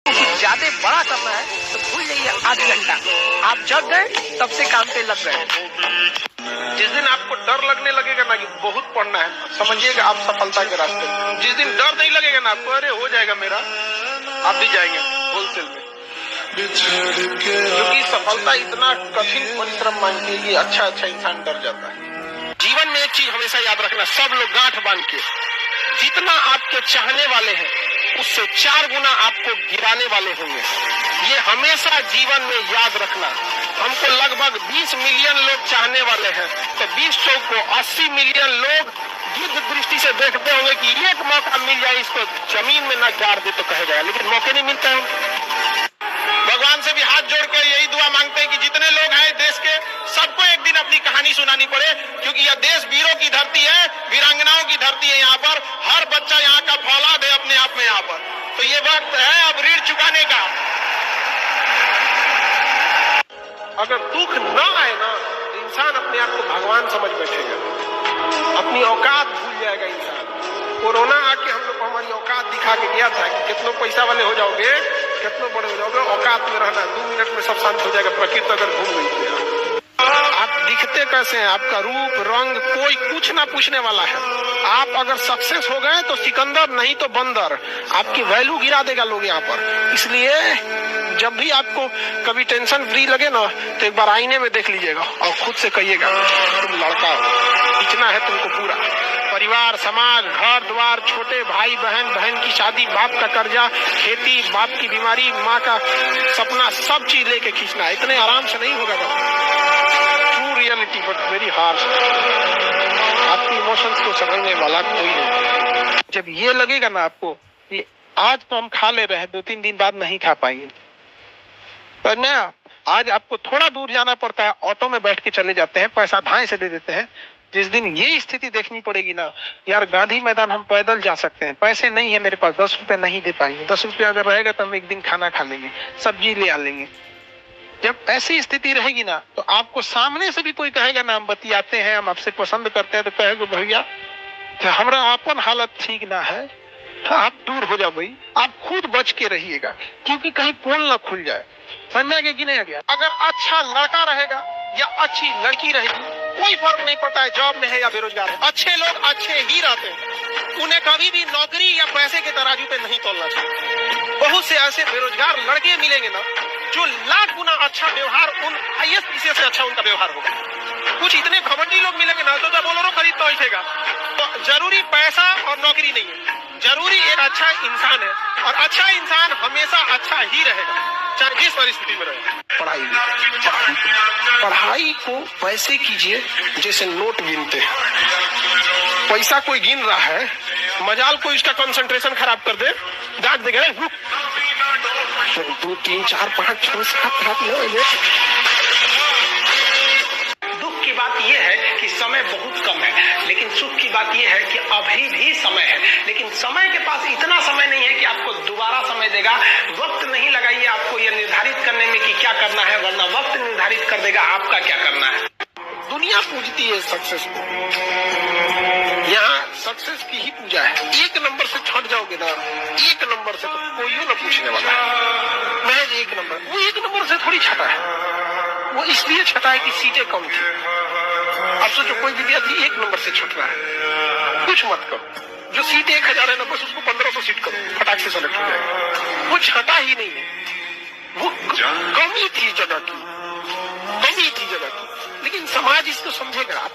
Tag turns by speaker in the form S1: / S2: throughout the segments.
S1: ज्यादा बड़ा करना है तो भूल जाइए आध घंटा। आप जग गए तब से काम पे लग गए।
S2: जिस दिन आपको डर लगने लगेगा ना कि बहुत पढ़ना है, समझिएगा आप सफलता के रास्ते में। जिस दिन डर नहीं लगेगा ना आपको, अरे हो जाएगा मेरा, आप भी जाएंगे होलसेल में। क्योंकि सफलता इतना कठिन परिश्रम मांगती है कि अच्छा इंसान डर जाता है। जीवन में एक चीज हमेशा याद रखना, सब लोग गांठ बांध के, जितना आपके चाहने वाले हैं उससे 4 गुना आपको गिराने वाले होंगे। ये हमेशा जीवन में याद रखना। हमको लगभग 20 मिलियन लोग चाहने वाले हैं, तो 20 चौक को 80 मिलियन लोग गिद्ध दृष्टि से देखते होंगे कि एक मौका मिल जाए, इसको जमीन में न गाड़ दे तो कहेगा, लेकिन मौके नहीं मिलते हैं। भगवान से भी हाथ जोड़ के यही दुआ मांगते हैं कि जितने लोग हैं देश के, सबको एक दिन अपनी कहानी सुनानी पड़े, क्योंकि यह देश वीरों की धरती है, वीरांगनाओं की धरती है। यहाँ पर हर बच्चा यहाँ का फौलाद है अपने आप में। यहाँ पर तो ये वक्त है अब ऋण चुकाने का। अगर दुख न आए ना, इंसान अपने आप को भगवान समझ बैठेगा, अपनी औकात भूल जाएगा इंसान। कोरोना आके हम लोग को हमारी औकात दिखा के गया था कि कितनों पैसा वाले हो जाओगे, कितनों बड़े हो जाओगे, औकात में रहना, 2 मिनट में सब शांत हो जाएगा। प्रकृति अगर घूम गई तो आप दिखते कैसे हैं, आपका रूप रंग कोई कुछ ना पूछने वाला है। आप अगर सक्सेस हो गए तो सिकंदर, नहीं तो बंदर, आपकी वैल्यू गिरा देगा लोग यहाँ पर। इसलिए जब भी आपको कभी टेंशन फ्री लगे ना, तो एक बार आईने में देख लीजिएगा और खुद से कहिएगा तुम लड़का हो, इतना है तुमको पूरा। परिवार, समाज, घर द्वार, छोटे भाई बहन, बहन की शादी, बाप का कर्जा, खेती, बाप की बीमारी, माँ का सपना, सब चीज लेके खींचना। इतने आराम से नहीं होगा। True reality but very harsh. आपकी इमोशंस को समझने वाला कोई नहीं। जब ये लगेगा ना आपको कि आज तो हम खा ले रहे हैं, 2-3 दिन बाद नहीं खा पाएंगे, पर ना आज आपको थोड़ा दूर जाना पड़ता है, ऑटो में बैठ के चले जाते हैं, पैसा धाए से दे देते हैं। जिस दिन ये स्थिति देखनी पड़ेगी ना, यार गांधी मैदान हम पैदल जा सकते हैं, पैसे नहीं है मेरे पास, 10 रुपए नहीं दे पाएंगे, 10 रुपये अगर रहेगा तो हम एक दिन खाना खा लेंगे, सब्जी ले आ लेंगे। जब ऐसी स्थिति रहेगी ना, तो आपको सामने से भी कोई कहेगा ना हम बतियाते हैं, हम आपसे पसंद करते हैं, तो कहेगा भैया हमारा अपन हालत ठीक ना है, आप दूर हो जाओ भाई। आप खुद बच के रहिएगा, क्योंकि कहीं पोल ना खुल जाए। समझ में कि नहीं आ गया? अगर अच्छा लड़का रहेगा या अच्छी लड़की रहेगी, कोई फर्क नहीं पड़ता है जॉब में है या बेरोजगार है। अच्छे लोग अच्छे ही रहते हैं, उन्हें कभी भी नौकरी या पैसे के तराजू पे नहीं तोलना चाहिए। बहुत से ऐसे बेरोजगार लड़के मिलेंगे ना, जो लाख गुना अच्छा व्यवहार, उन आईएएस पीसीएस से अच्छा उनका व्यवहार होगा। कुछ इतने घमंडी लोग मिलेंगे ना, तो जब बोलोरो खरीद तो उठेगा। तो जरूरी पैसा और नौकरी नहीं है, जरूरी एक अच्छा इंसान है, और अच्छा इंसान हमेशा अच्छा ही रहेगा, चाहे जिस परिस्थिति में रहे। पढ़ाई को वैसे कीजिए जैसे नोट गिनते हैं। पैसा कोई गिन रहा है, मजाल कोई इसका कंसंट्रेशन खराब कर दे, डांट देगा 2 3 4 5 6 7 8 दुख की बात यह है कि समय बहुत कम है, लेकिन सुख की बात यह है कि अभी भी समय है। लेकिन समय के पास इतना समय नहीं है कि आपको दोबारा समय देगा। वक्त नहीं लगाइए आपको यह निर्धारित करने में कि क्या करना है, वरना वक्त निर्धारित कर देगा आपका क्या करना है। दुनिया पूजती है सक्सेस को, यहाँ सक्सेस की ही पूजा है। 1 नंबर से छट जाओगे ना, 1 नंबर से तो कोई ना पूछने वाला है। महज 1 नंबर, वो 1 नंबर से थोड़ी छटा है, वो इसलिए छटा है कि सीटें कम थी। अब सोचो कोई विद्यार्थी 1 नंबर से छट रहा है, कुछ मत करो। जो सीट 1000 है ना, बस उसको 1500 सीट करो, फटाक से सेलेक्ट हो जाएगा। वो छटा ही नहीं है, वो कमी थी जगह की, कमी थी जगह की। लेकिन समाज इसको समझेगा।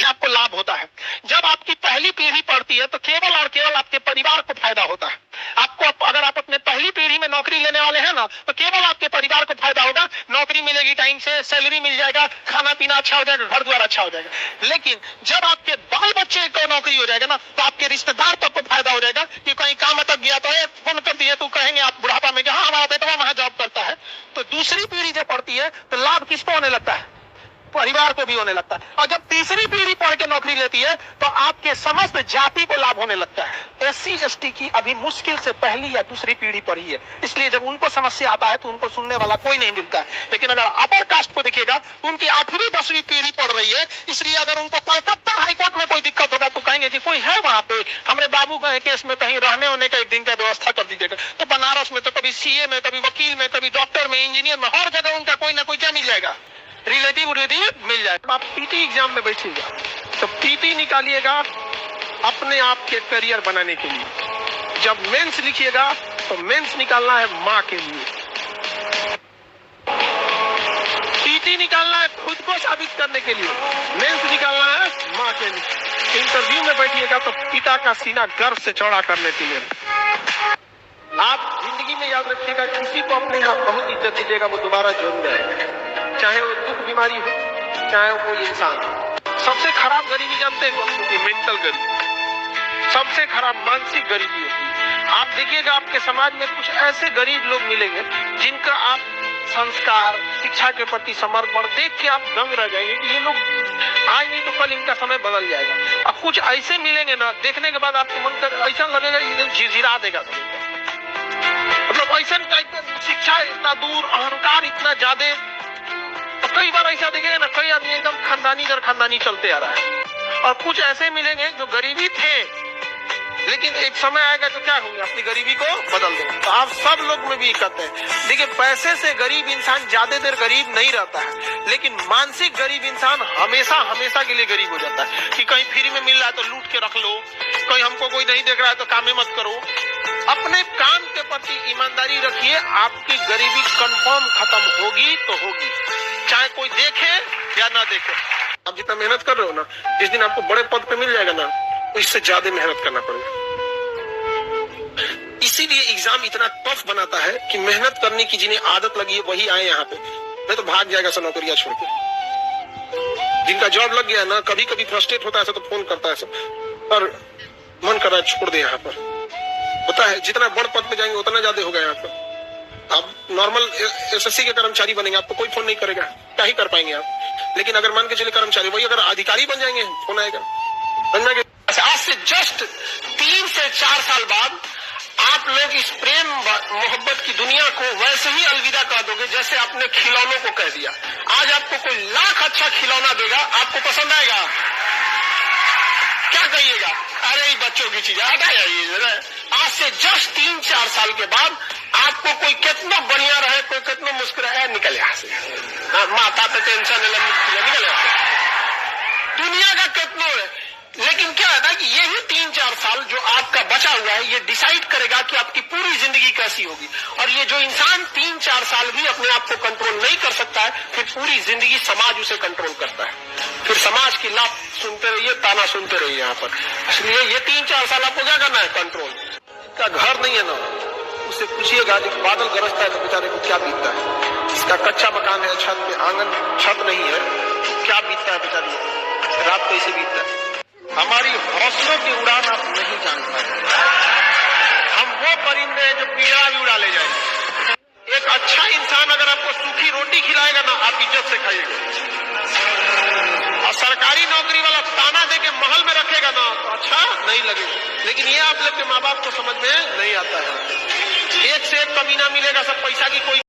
S2: आपको लाभ होता है जब आपकी पहली पीढ़ी पढ़ती है, तो केवल और केवल आपके परिवार को फायदा होता है। आपको अगर आप अपने पहली पीढ़ी में नौकरी लेने वाले हैं ना, तो केवल आपके परिवार को फायदा होगा। नौकरी मिलेगी टाइम से, सैलरी मिल जाएगा, खाना पीना अच्छा हो जाएगा, घर द्वार अच्छा हो जाएगा। लेकिन जब आपके बाल बच्चे को नौकरी हो जाएगा ना, तो आपके रिश्तेदार तक को फायदा हो जाएगा कि कहीं काम अटक गया तो फोन कर दिए, तो कहेंगे आप बुढ़ापा में कि हाँ हमारा बेटा वहां जॉब करता है। तो दूसरी पीढ़ी जब पढ़ती है तो लाभ किसको होने लगता है?
S3: परिवार को भी होने लगता है। और जब तीसरी पीढ़ी पढ़ के नौकरी लेती है तो आपके समस्त जाति को लाभ होने लगता है। SC/ST की अभी मुश्किल से पहली या दूसरी पीढ़ी पढ़ी है, इसलिए जब उनको समस्या आता है तो उनको सुनने वाला कोई नहीं मिलता है। लेकिन अगर अपर कास्ट को देखिएगा तो उनकी 8वीं 10वीं पीढ़ी पढ़ रही है, इसलिए अगर उनको कलकत्ता हाईकोर्ट में कोई दिक्कत होगा तो कहेंगे कि कोई है वहां पे, हमारे बाबू का केस में कहीं रहने होने का एक दिन का व्यवस्था कर दीजिएगा। तो बनारस में तो कभी CA में, कभी वकील में, कभी डॉक्टर में, इंजीनियर में, हर जगह उनका कोई ना कोई क्या मिल जाएगा, रिलेटिव मिल जाएगा।
S2: आप PT एग्जाम में बैठिएगा तो PT निकालिएगा अपने आप के करियर बनाने के लिए। जब मेंस लिखिएगा तो मेंस निकालना है माँ के लिए। PT निकालना है खुद को साबित करने के लिए, मेंस निकालना है माँ के लिए। इंटरव्यू में बैठिएगा तो पिता का सीना गर्व से चौड़ा करने के लिए। आप जिंदगी में याद रखिएगा, किसी को अपने यहाँ बहुत इज्जत दीजिएगा वो दोबारा जरूर आएगा, चाहे वो दुख बीमारी हो, चाहे वो कोई इंसान हो। सबसे खराब गरीबी जानते हैं कौन होती है? मेंटल गरीबी, सबसे खराब मानसिक गरीबी होती है। आप देखिएगा आपके समाज में कुछ ऐसे गरीब लोग मिलेंगे जिनका आप संस्कार, शिक्षा के प्रति समर्पण देख के आप दंग रह जाएंगे कि ये लोग आज नहीं तो कल इनका समय बदल जाएगा। अब कुछ ऐसे मिलेंगे ना, देखने के बाद आपको मन कर ऐसा लगेगा ये झिझिरा देगा, मतलब ऐसा टाइप का शिक्षा इतना दूर, अहंकार इतना ज्यादा। तो कई बार ऐसा देखेगा ना, कई आदमी एकदम खानदानी दर खानदानी चलते आ रहा है। और कुछ ऐसे मिलेंगे जो गरीबी थे लेकिन एक समय आएगा तो क्या होंगे, अपनी गरीबी को बदल देंगे। तो आप सब लोग में भी कहते हैं, देखिए पैसे से गरीब इंसान ज्यादा देर गरीब नहीं रहता है, लेकिन मानसिक गरीब इंसान हमेशा हमेशा के लिए गरीब हो जाता है। कि कहीं फ्री में मिल रहा है तो लूट के रख लो, कहीं हमको कोई नहीं देख रहा है तो कामे मत करो। अपने काम के प्रति ईमानदारी रखिए, आपकी गरीबी कंफर्म खत्म होगी तो होगी, चाहे कोई देखे या ना देखे। आप जितना मेहनत कर रहे हो ना, जिस दिन आपको बड़े पद पे मिल जाएगा ना, तो इससे ज्यादा मेहनत करना पड़ेगा। इसीलिए एग्जाम इतना टफ बनाता है कि मेहनत करने की जिन्हें आदत लगी है वही आए यहाँ पे, नहीं तो भाग जाएगा सब नौकरियां छोड़ के। जिनका जॉब लग गया ना, कभी कभी फ्रस्ट्रेट होता है तो फोन करता है सब, पर मन कर रहा है छोड़ दे यहाँ पर। होता है जितना बड़ पद पे जाएंगे उतना ज्यादा होगा यहाँ पर। आप नॉर्मल SSC के कर्मचारी बनेंगे, आपको कोई फोन नहीं करेगा, क्या ही कर पाएंगे आप। लेकिन अगर मान के चले कर्मचारी, वही अगर अधिकारी बन जाएंगे फोन आएगा। आज से जस्ट 3 से 4 साल बाद आप लोग इस प्रेम मोहब्बत की दुनिया को वैसे ही अलविदा कर दोगे जैसे आपने खिलौनों को कह दिया। आज आपको कोई लाख अच्छा खिलौना देगा, आपको पसंद आएगा? क्या कहिएगा, अरे बच्चों की चीज हटा जाइए। आज से जस्ट 3-4 साल के बाद आपको कोई कितना बढ़िया रहे, कोई कितना मुस्कुराए, निकल यहाँ से, माता पे टेंशन निकल यहाँ से, दुनिया का कितना है। लेकिन क्या है ना कि यही 3-4 साल जो आपका बचा हुआ है, ये डिसाइड करेगा कि आपकी पूरी जिंदगी कैसी होगी। और ये जो इंसान 3-4 साल भी अपने आप को कंट्रोल नहीं कर सकता है, फिर पूरी जिंदगी समाज उसे कंट्रोल करता है। फिर समाज की लात सुनते रहिए, ताना सुनते रहिए यहाँ पर। इसलिए ये 3-4 साल आपको क्या करना है, कंट्रोल। इसका घर नहीं है ना, उससे पूछिएगा जब बादल गरजता है तो बेचारे को क्या बीतता है। इसका कच्चा मकान है, छत में आंगन छत नहीं है, क्या बीतता है बेचारे, रात कैसे बीतता है। हमारी हौसलों की उड़ान आप नहीं जान पाए। हम वो परिंदे हैं जो पिंजरा भी उड़ा ले जाएंगे। एक अच्छा इंसान अगर आपको सूखी रोटी खिलाएगा ना, आप इज्जत से खाइएगा। और सरकारी नौकरी वाला ताना दे के महल में रखेगा ना, तो अच्छा नहीं लगेगा। लेकिन ये आप लोग के माँ बाप को समझ में नहीं आता है। एक से एक कमीना मिलेगा, सब पैसा की कोई